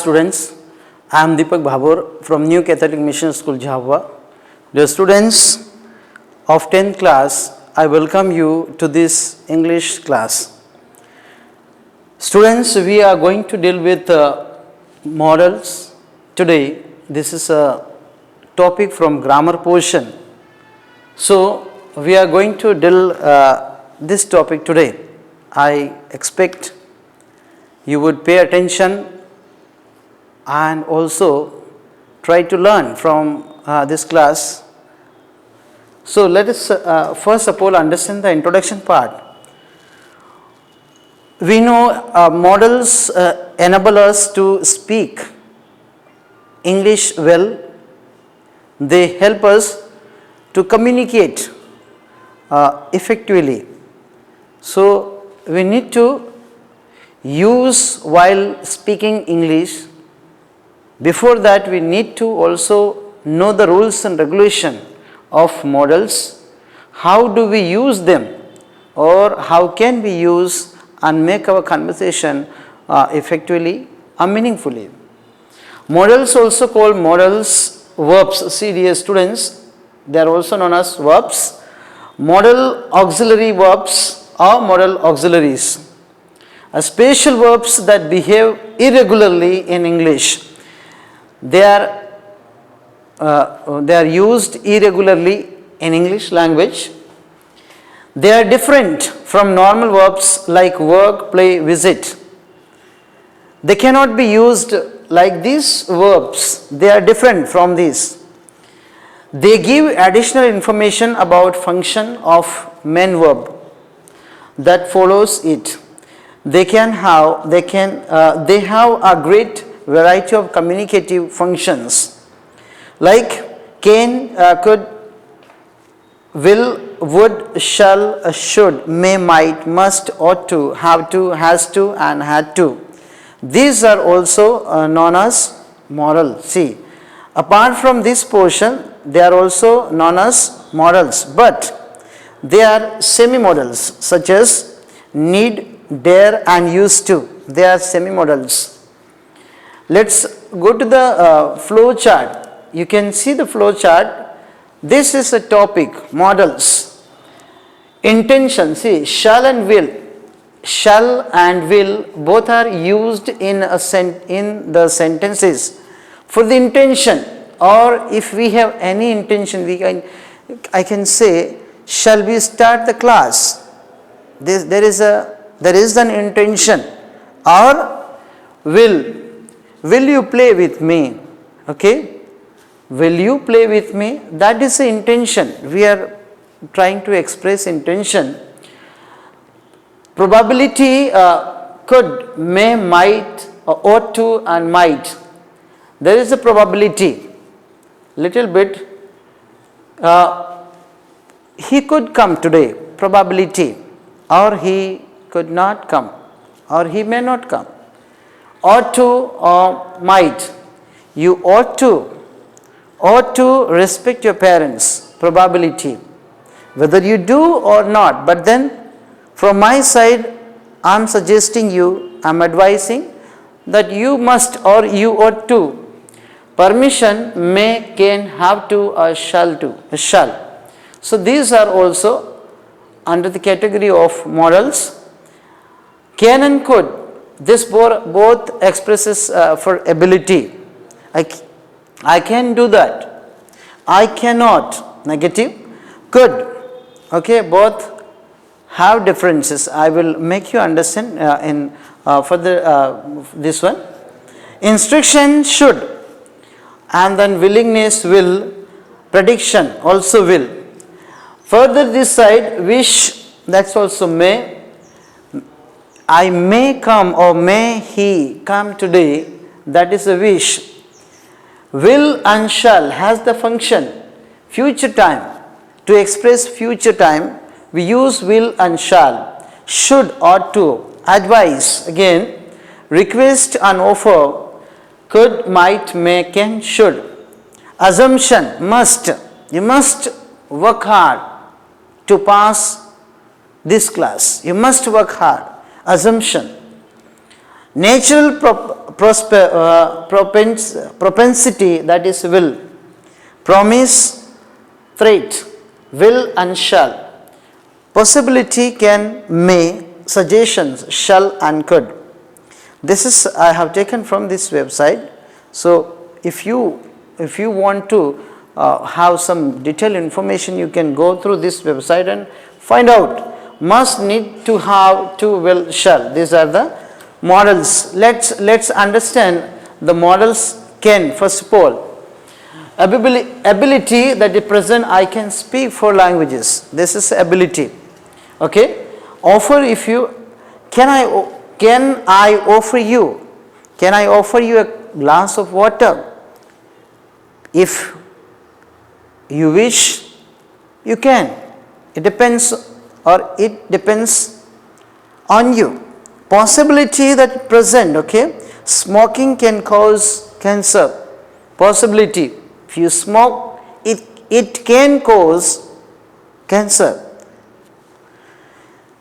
Students, I am Deepak Bhabur from New Catholic Mission School, Jhabua. Dear students of 10th class, I welcome you to this English class. Students, we are going to deal with models today. This is a topic from grammar portion. So, we are going to deal this topic today. I expect you would pay attention and also try to learn from this class. So let us first of all understand the introduction part. We know models enable us to speak English well. They help us to communicate effectively. So we need to use while speaking English. Before that, we need to also know the rules and regulation of models. How do we use them, or how can we use and make our conversation effectively and meaningfully. Models, also called modals, verbs. See, dear students, they are also known as verbs. Modal auxiliary verbs or modal auxiliaries. Special verbs that behave irregularly in English. They are used irregularly in English language. They are different from normal verbs like work, play, visit. They cannot be used like these verbs. They are different from these. They give additional information about function of main verb that follows it. They have a great variety of communicative functions like can, could, will, would, shall, should, may, might, must, ought to, have to, has to and had to. These are also known as modal. See, apart from this portion, they are also known as modals, but they are semi-modals such as need, dare and used to. They are semi-modals. Let's go to the flow chart. You can see the flow chart. This is a topic, models. Intention, see, shall and will. Shall and will both are used in the sentences for the intention, or if we have any intention, I can say, shall we start the class? There is an intention. Or will you play with me? Okay? Will you play with me? That is the intention. We are trying to express intention. Probability could, may, might, ought to and might. There is a probability. Little bit. He could come today. Probability. Or he could not come. Or he may not come. Ought to or might. You ought to respect your parents. Probability. Whether you do or not, but then from my side I am suggesting you, I am advising that you must or you ought to. Permission, may, can, have to or shall to. Shall. So these are also under the category of modals. Can and could. This both expresses for ability. I can do that. I cannot. Negative. Could. Okay, both have differences. I will make you understand in further this one. Instruction, should. And then willingness, will. Prediction, also will. Further this side, wish, that's also may. I may come or may he come today, that is a wish. Will and shall has the function future time. To express future time, we use will and shall. Should, ought to. Advise, again. Request and offer. Could, might, may, can, should. Assumption, must. You must work hard to pass this class. You must work hard. Assumption. Natural propensity, that is will. Promise, threat, will and shall. Possibility, can, may, suggestions, shall and could. This is I have taken from this website. So if you want to have some detailed information, you can go through this website and find out. Must, need, to, have, to, will, shall. These are the models. Let's understand the models. Can, first of all. Ability, that is present, I can speak 4 languages. This is ability. Okay. Offer, if you, can I offer you? Can I offer you a glass of water? If you wish, you can. It depends on you. Possibility, that present, okay. Smoking can cause cancer. Possibility, if you smoke, it can cause cancer.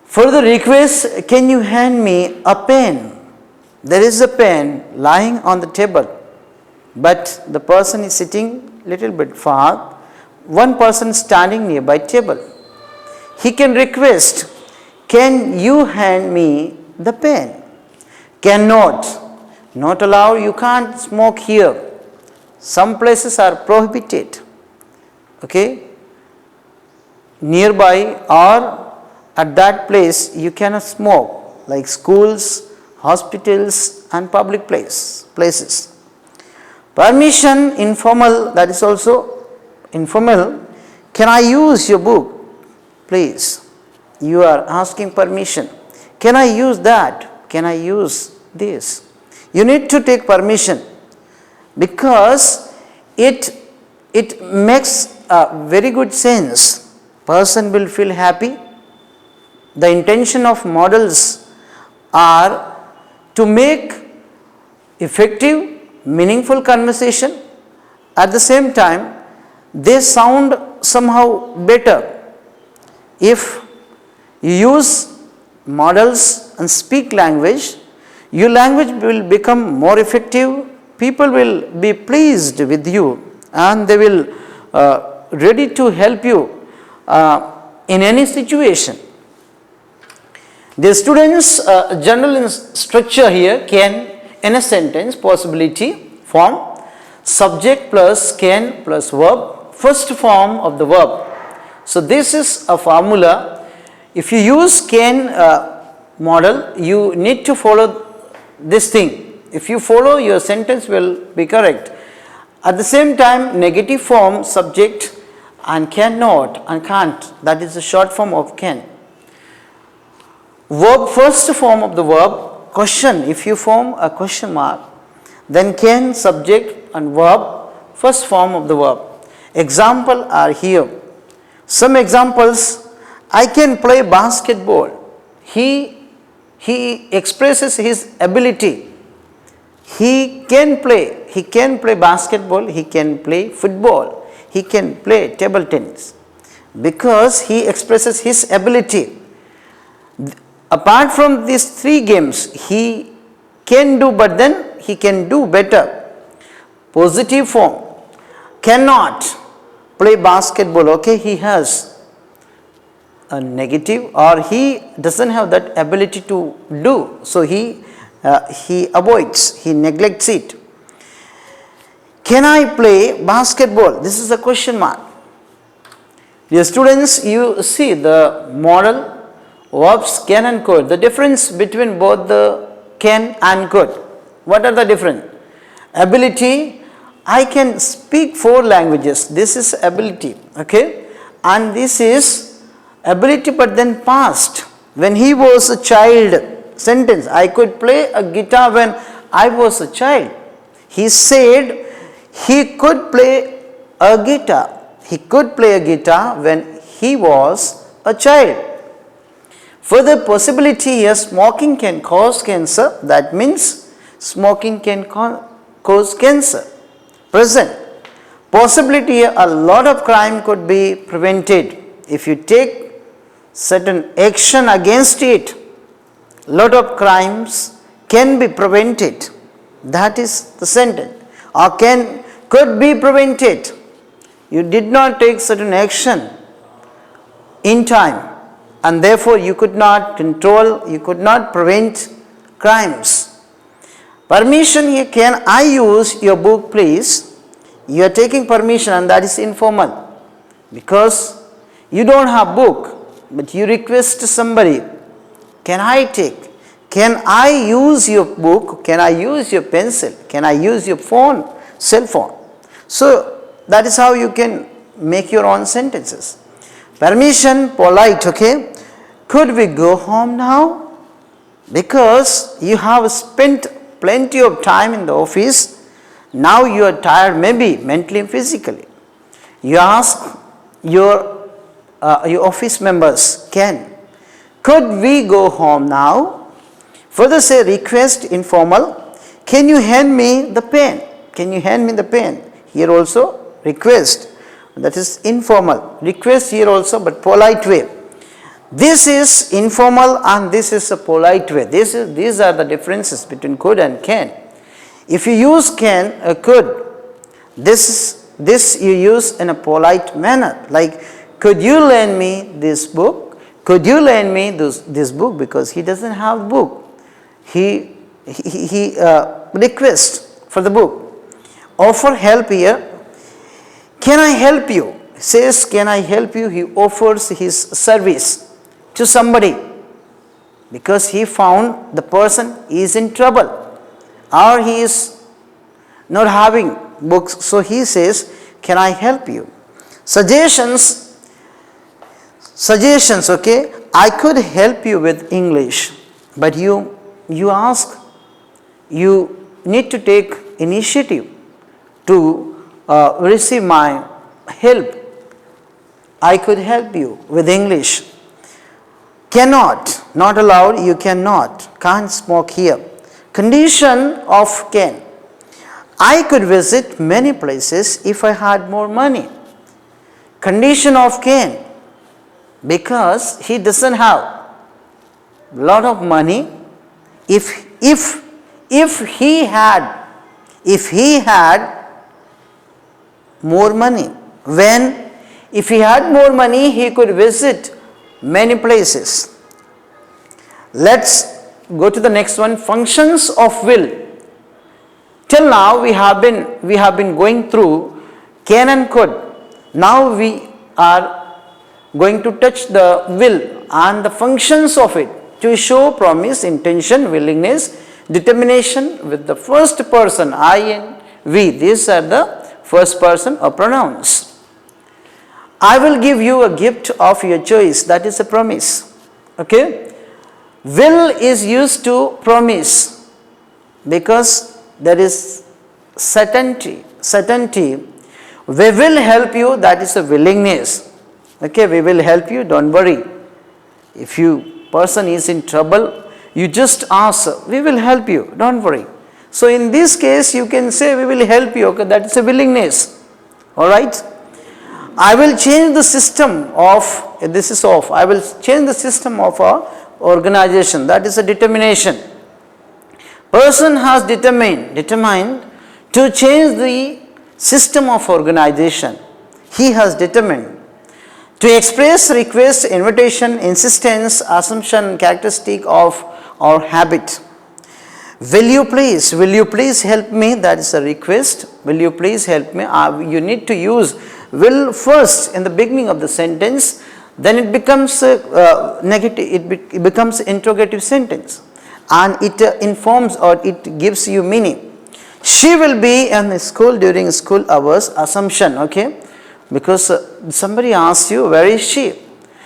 Further request, can you hand me a pen? There is a pen lying on the table, but the person is sitting little bit far. One person standing nearby table. He can request, can you hand me the pen? Cannot, not allow, you can't smoke here. Some places are prohibited. Okay. Nearby or at that place you cannot smoke, like schools, hospitals and public places. Permission, informal, that is also informal. Can I use your book? Please. You are asking permission. Can I use that? Can I use this? You need to take permission, because it makes a very good sense. Person will feel happy. The intention of models are to make effective, meaningful conversation. At the same time, they sound somehow better. If you use models and speak language, your language will become more effective. People will be pleased with you and they will ready to help you in any situation. The students' general structure here, can, in a sentence, possibility form, subject plus can plus verb, first form of the verb. So this is a formula. If you use can model, you need to follow this thing. If you follow, your sentence will be correct. At the same time, negative form, subject, and cannot and can't, that is the short form of can. Verb, first form of the verb, question, if you form a question mark, then can, subject and verb, first form of the verb. Example are here. Some examples, I can play basketball. He expresses his ability. He can play basketball, he can play football, he can play table tennis, because he expresses his ability. Apart from these 3 games, he can do, but then he can do better. Positive form, cannot play basketball, okay, he has a negative, or he doesn't have that ability to do, so he avoids, he neglects it. Can I play basketball? This is a question mark. Dear students, you see the model verbs can and could. The difference between both the can and could. What are the difference? Ability, I can speak 4 languages. This is ability, okay, and this is ability but then past. When he was a child, sentence, I could play a guitar when I was a child. He said he could play a guitar. He could play a guitar when he was a child. Further possibility here, smoking can cause cancer. That means smoking can cause cancer. Present. Possibility here, a lot of crime could be prevented. If you take certain action against it, lot of crimes can be prevented. That is the sentence. Or could be prevented. You did not take certain action in time, and therefore you could not control, you could not prevent crimes. Permission here, can I use your book please? You are taking permission, and that is informal. Because you don't have book, but you request somebody, can I take? Can I use your book? Can I use your pencil? Can I use your phone, cell phone? So that is how you can make your own sentences. Permission, polite, okay? Could we go home now? Because you have spent plenty of time in the office. Now you are tired, maybe mentally and physically. You ask your office members, could we go home now? Further say request, informal. Can you hand me the pen? Can you hand me the pen? Here also request. That is informal. Request here also, but polite way. This is informal and this is a polite way. These are the differences between could and can. If you use could, this you use in a polite manner. Like, could you lend me this book? Could you lend me this book? Because he doesn't have book. He requests for the book. Offer help here. Can I help you? Says, can I help you? He offers his service to somebody because he found the person is in trouble or he is not having books. So he says, can I help you? Suggestions, okay. I could help you with English, but you ask, you need to take initiative to receive my help. I could help you with English. Cannot, not allowed, you cannot, can't smoke here. Condition of can. I could visit many places if I had more money. Condition of can, because he doesn't have a lot of money. If he had more money, if he had more money, he could visit many places. Let's go to the next one. Functions of will. Till now we have been going through can and could. Now we are going to touch the will and the functions of it to show promise, intention, willingness, determination with the first person I and we. These are the first person of pronouns. I will give you a gift of your choice. That is a promise. Okay. Will is used to promise because there is certainty. We will help you. That is a willingness. Okay. We will help you. Don't worry. If person is in trouble, you just ask, we will help you. Don't worry. So in this case, you can say we will help you. Okay. That is a willingness. All right. I will change the system of, this is off, I will change the system of our organization. That is a determination. Person has determined to change the system of organization. He has determined. To express request, invitation, insistence, assumption, characteristic of our habit. Will you please help me? That is a request. Will you please help me? You need to use will first in the beginning of the sentence, then it becomes negative, it becomes interrogative sentence and it informs or it gives you meaning. She will be in school during school hours, assumption, okay, because somebody asks you where is she,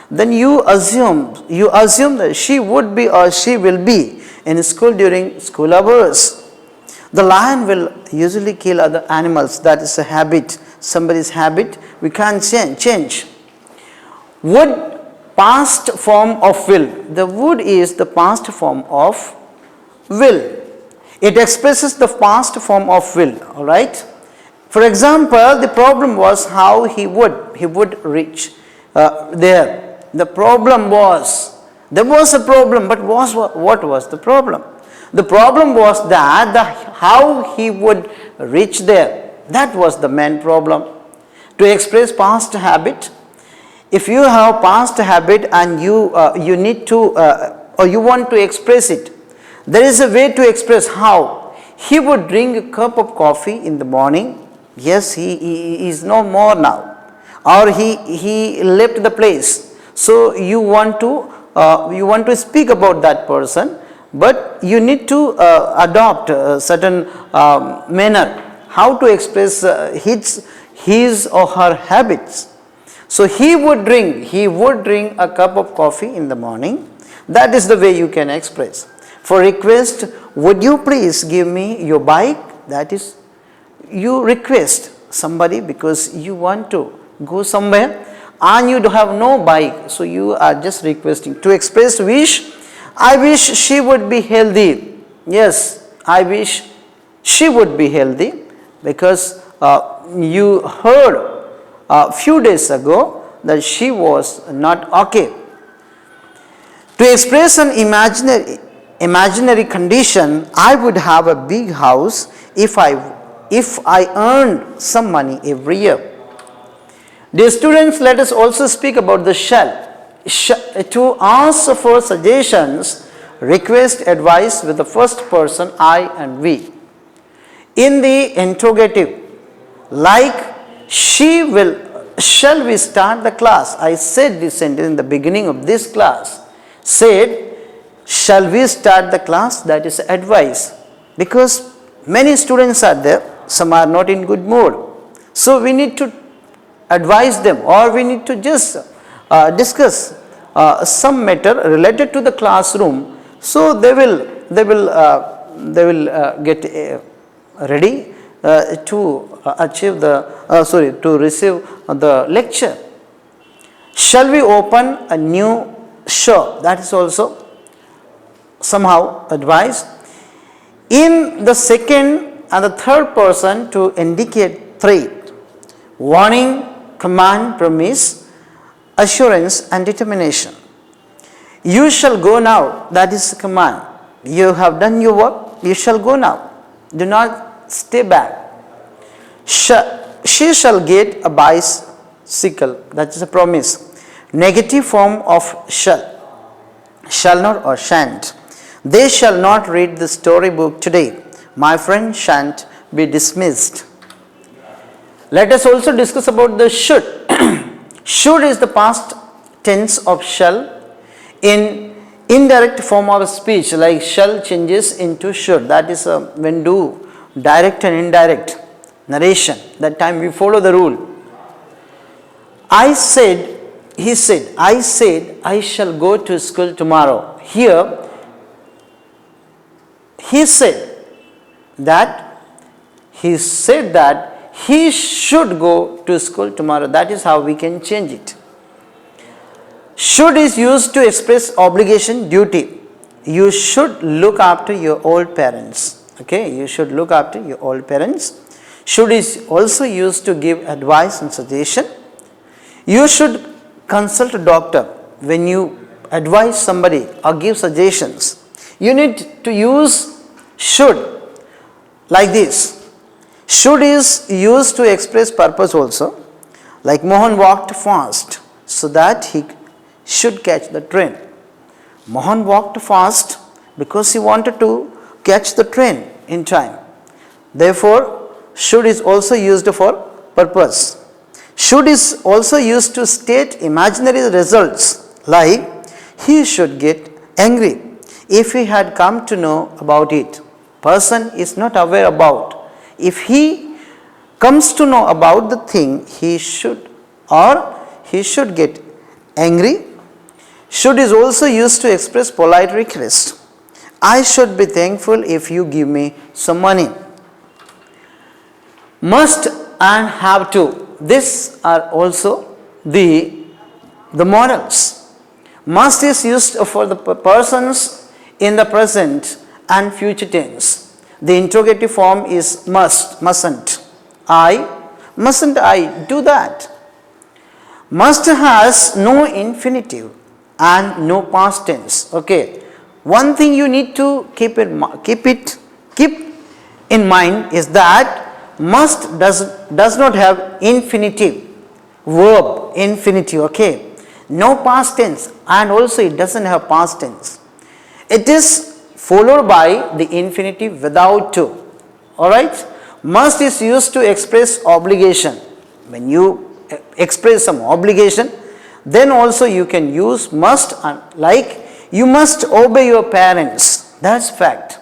then you assume that she would be or she will be in school during school hours. The lion will usually kill other animals. That is a habit, somebody's habit. We can't change. Would, past form of will. The would is the past form of will. It expresses the past form of will. All right. For example, the problem was how he would reach there. The problem was, there was a problem, but what was the problem? The problem was that how he would reach there. That was the main problem. To express past habit, if you have past habit and you need to or you want to express it, there is a way to express how. He would drink a cup of coffee in the morning. Yes, he is no more now, or he left the place. So you want to speak about that person, but you need to adopt a certain manner how to express his or her habits. So he would drink a cup of coffee in the morning. That is the way you can express. For request, would you please give me your bike? That is, you request somebody because you want to go somewhere and you have no bike, so you are just requesting. To express wish, I wish she would be healthy. Yes, I wish she would be healthy, because you heard a few days ago that she was not okay. To express an imaginary condition, I would have a big house if I earned some money every year. Dear students, let us also speak about the shall. To ask for suggestions, request advice with the first person I and we. In the interrogative, like shall we start the class? I said this sentence in the beginning of this class. Said, shall we start the class? That is advice, because many students are there, some are not in good mood. So we need to advise them, or we need to just discuss some matter related to the classroom. So they will get ready to achieve to receive the lecture. Shall we open a new shop? That is also somehow advice. In the second and the third person, to indicate threat, warning, command, promise, assurance and determination. You shall go now, that is command. You have done your work, you shall go now. Do not stay back. She shall get a bicycle, that is a promise. Negative form of shall not or shan't. They shall not read the storybook today. My friend shan't be dismissed. Let us also discuss about the should. Should is the past tense of shall. In indirect form of speech, like shall changes into should. That is when do direct and indirect narration. That time we follow the rule. I said, he said, I shall go to school tomorrow. Here, he said that he should go to school tomorrow. That is how we can change it. Should is used to express obligation, duty. You should look after your old parents. Okay, you should look after your old parents. Should is also used to give advice and suggestion. You should consult a doctor when you advise somebody or give suggestions. You need to use should like this. Should is used to express purpose also. Like Mohan walked fast so that he should catch the train. Mohan walked fast because he wanted to catch the train in time. Therefore, should is also used for purpose. Should is also used to state imaginary results, like he should get angry if he had come to know about it. Person is not aware about. If he comes to know about the thing, he should get angry. Should is also used to express polite request. I should be thankful if you give me some money. Must and have to. These are also the models. Must is used for the persons in the present and future tense. The interrogative form is must, mustn't I do that? Must has no infinitive and no past tense. Okay, One thing you need to keep in mind is that must does not have infinitive, verb infinitive, okay, no past tense, and also it doesn't have past tense. It is followed by the infinitive without to. Alright, must is used to express obligation. When you express some obligation, then also you can use must, like you must obey your parents. That's fact,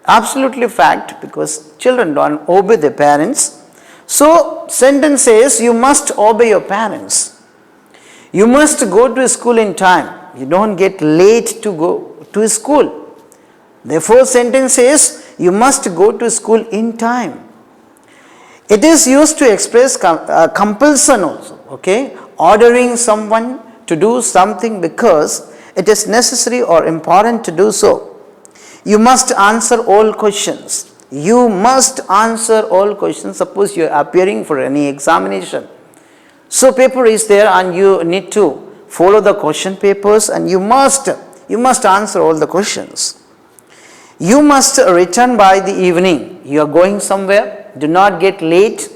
absolutely fact, because children don't obey their parents. So sentence says you must obey your parents. You must go to school in time. You don't get late to go to school. Therefore sentence says you must go to school in time. It is used to express compulsion also, okay, ordering someone to do something because it is necessary or important to do so. You must answer all questions. You must answer all questions. Suppose you are appearing for any examination. So paper is there and you need to follow the question papers, and you must answer all the questions. You must return by the evening. You are going somewhere. Do not get late,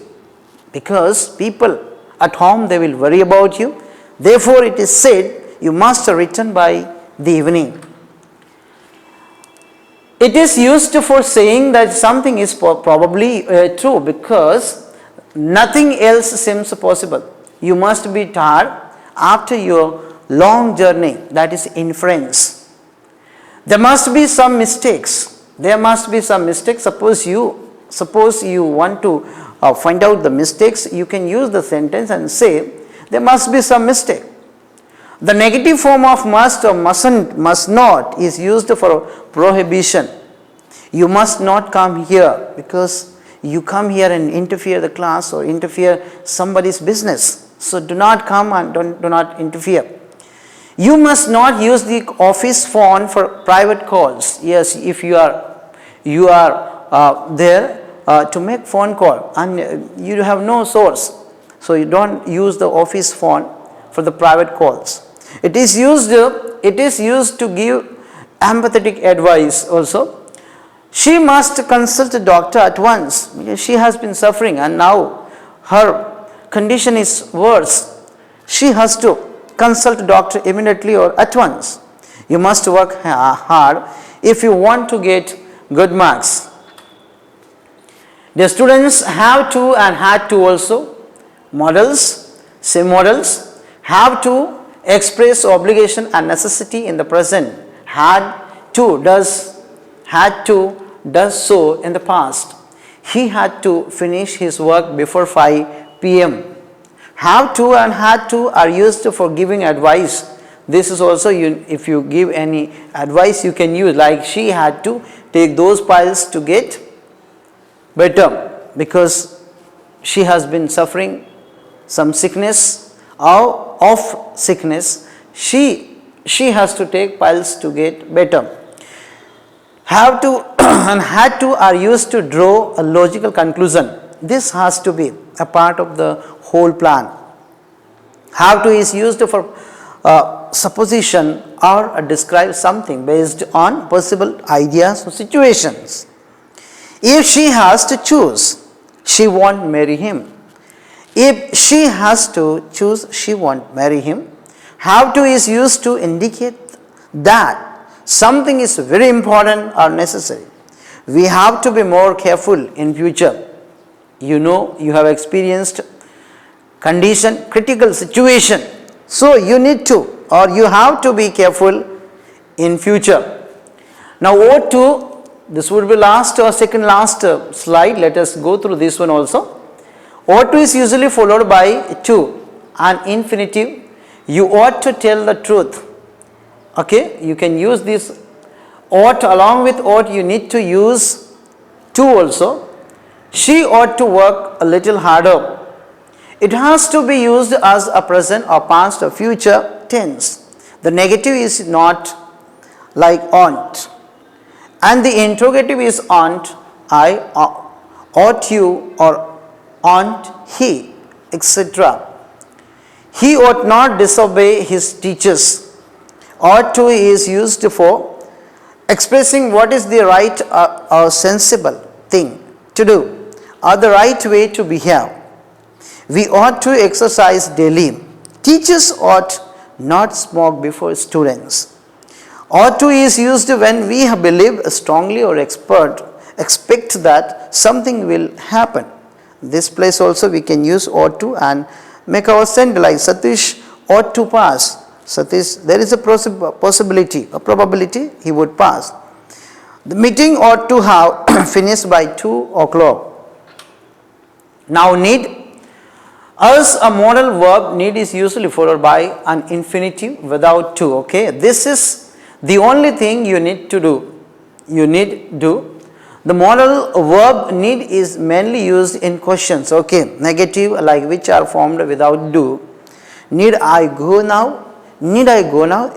because people at home, they will worry about you. Therefore it is said you must return by the evening. It is used for saying that something is probably true, because nothing else seems possible. You must be tired after your long journey. That is inference. There must be some mistakes. There must be some mistakes. Suppose you want to find out the mistakes, you can use the sentence and say there must be some mistake. The negative form of must or must not is used for prohibition. You must not come here, because you come here and interfere the class or interfere somebody's business. So do not come and do not interfere. You must not use the office phone for private calls. Yes, if you are there to make phone call and you have no source, so you don't use the office phone for the private calls. It is used to give empathetic advice also. She must consult a doctor at once, because she has been suffering and now her condition is worse. She has to consult a doctor immediately or at once. You must work hard if you want to get good marks. The students have to and had to also. Models, same models, have to express obligation and necessity in the present. Had to, does so in the past. He had to finish his work before 5 p.m. Have to and had to are used for giving advice. This is also, if you give any advice, you can use, like she had to take those piles to get better, because she has been suffering some sickness or of sickness. She has to take piles to get better. Have to and had to are used to draw a logical conclusion. This has to be a part of the whole plan. Have to is used for supposition or describe something based on possible ideas or situations. If she has to choose, she won't marry him. If she has to choose, she won't marry him. Have to is used to indicate that something is very important or necessary. We have to be more careful in future. You know, you have experienced condition, critical situation. So you need to, or you have to be careful in future. Now ought to, this would be last or second last slide. Let us go through this one also. Ought to is usually followed by to, an infinitive. You ought to tell the truth. Okay, you can use this ought. Along with ought, you need to use to also. She ought to work a little harder. It has to be used as a present or past or future tense. The negative is not, like ought, and the interrogative is aren't I, ought you, or aren't he, etc. He ought not disobey his teachers. Ought to is used for expressing what is the right or sensible thing to do or the right way to behave. We ought to exercise daily. Teachers ought not smoke before students. Ought to is used when we believe strongly or expect that something will happen. This place also we can use ought to and make our sentence like Satish ought to pass. Satish, there is a possibility, a probability he would pass. The meeting ought to have finished by 2 o'clock. Now need. As a modal verb, need is usually followed by an infinitive without to. Okay, this is the only thing you need to do. You need do. The modal verb need is mainly used in questions. Okay, negative like which are formed without do. Need I go now? Need I go now?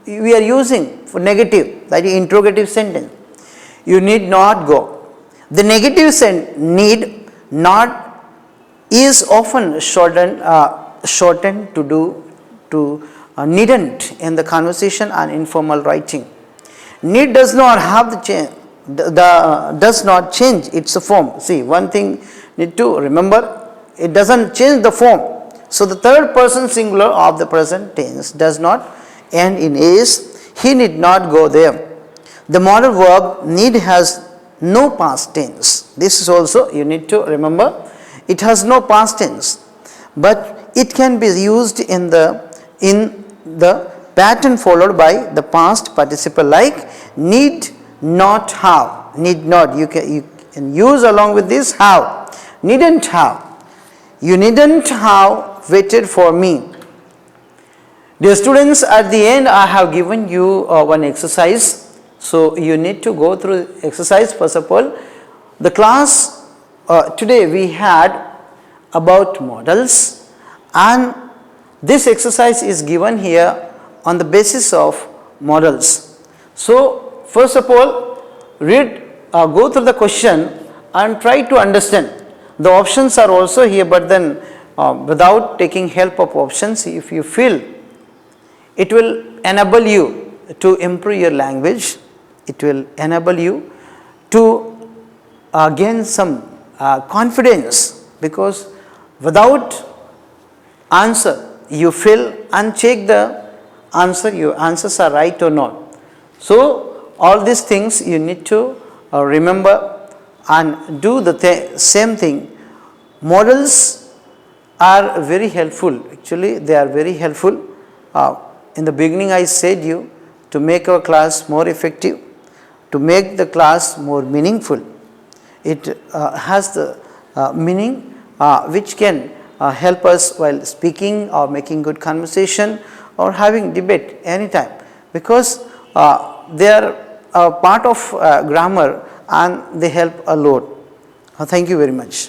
We are using for negative, that is interrogative sentence. You need not go. The negative sentence need not is often shortened to do to needn't in the conversation and informal writing. Need does not have the change. Does not change its form. See, one thing need to remember, it doesn't change the form. So the third person singular of the present tense does not end in is. He need not go there. The modal verb need has no past tense. This is also you need to remember. It has no past tense, but it can be used in the pattern followed by the past participle like need not have, need not. You can use along with this have, needn't have. You needn't have waited for me. Dear students, at the end I have given you one exercise. So you need to go through exercise. First of all, the class today we had about modals, and this exercise is given here on the basis of modals. So first of all, go through the question and try to understand. The options are also here, but then without taking help of options, if you feel it will enable you to improve your language, it will enable you to gain some confidence, because without answer you feel and check the answer, your answers are right or not. So all these things you need to remember and do the same thing. Models are very helpful. Actually they are very helpful. In the beginning I said you to make our class more effective, to make the class more meaningful. It has the meaning which can help us while speaking or making good conversation or having debate anytime, because they are a part of grammar and they help a lot. Thank you very much.